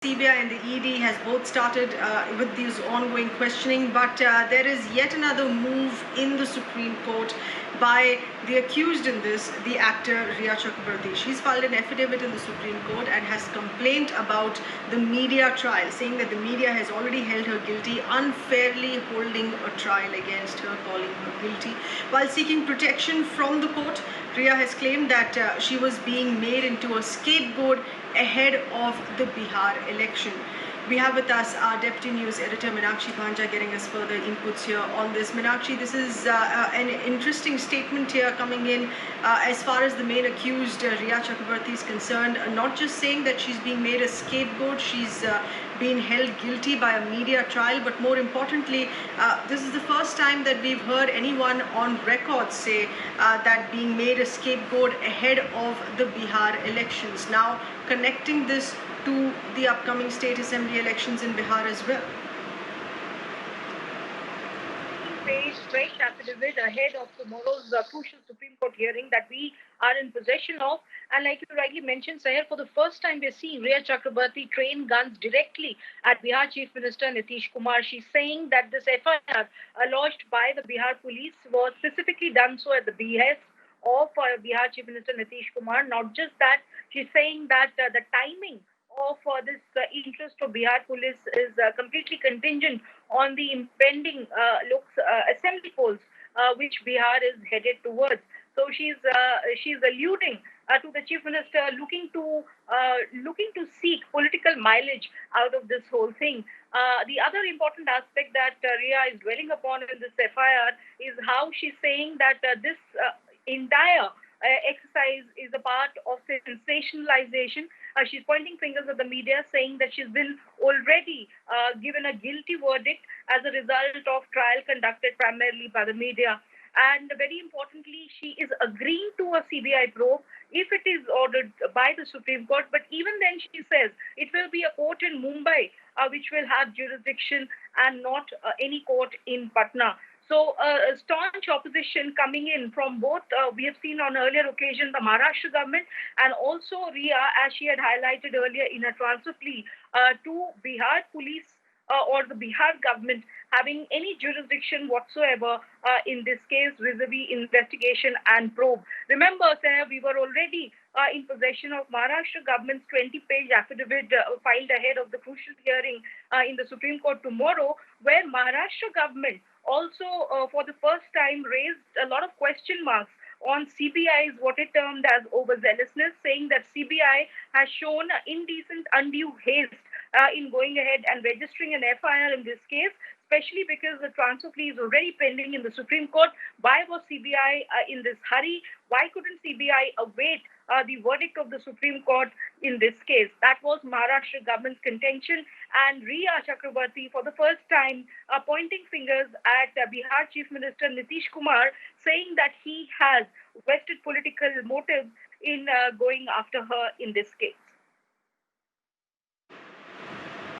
CBI and the ED has both started with these ongoing questioning, but there is yet another move in the Supreme Court by the accused in this, the actor Rhea Chakrabarti. She's filed an affidavit in the Supreme Court and has complained about the media trial, saying that the media has already held her guilty, unfairly holding a trial against her, calling her guilty. While seeking protection from the court, Rhea has claimed that she was being made into a scapegoat ahead of the Bihar election. We have with us our Deputy News Editor Meenakshi Bhanja getting us further inputs here on this. Meenakshi, this is an interesting statement here coming in as far as the main accused, Rhea Chakrabarti, is concerned. Not just saying that she's being made a scapegoat, she's been held guilty by a media trial, but more importantly, this is the first time that we've heard anyone on record say that being made a scapegoat ahead of the Bihar elections. Now, connecting this to the upcoming state assembly elections in Bihar as well. Page fresh affidavit ahead of tomorrow's crucial Supreme Court hearing that we are in possession of. And like you rightly mentioned, Sahir, for the first time we're seeing Rhea Chakrabarti train guns directly at Bihar Chief Minister Nitish Kumar. She's saying that this FIR lodged by the Bihar police was specifically done so at the behest of Bihar Chief Minister Nitish Kumar. Not just that, she's saying that the timing of this interest of Bihar police is completely contingent on the impending assembly polls which Bihar is headed towards. So she's alluding to the chief minister looking to seek political mileage out of this whole thing. The other important aspect that Rhea is dwelling upon in this FIR is how she's saying that this entire exercise is a part of sensationalization. She's pointing fingers at the media, saying that she's been already given a guilty verdict as a result of trial conducted primarily by the media. And very importantly, she is agreeing to a CBI probe if it is ordered by the Supreme Court. But even then, she says it will be a court in Mumbai which will have jurisdiction and not any court in Patna. So, staunch opposition coming in from both, we have seen on earlier occasion, the Maharashtra government and also Rhea, as she had highlighted earlier in a transfer plea to Bihar police or the Bihar government having any jurisdiction whatsoever in this case vis-a-vis investigation and probe. Remember, Sarah, we were already in possession of Maharashtra government's 20-page affidavit filed ahead of the crucial hearing in the Supreme Court tomorrow, where Maharashtra government also for the first time raised a lot of question marks on CBI's what it termed as overzealousness, saying that CBI has shown indecent, undue haste in going ahead and registering an FIR in this case, especially because the transfer plea is already pending in the Supreme Court. Why was CBI in this hurry? Why couldn't CBI await the verdict of the Supreme Court in this case? That was Maharashtra government's contention, and Rhea Chakrabarti, for the first time, pointing fingers at Bihar Chief Minister Nitish Kumar, saying that he has vested political motives in going after her in this case.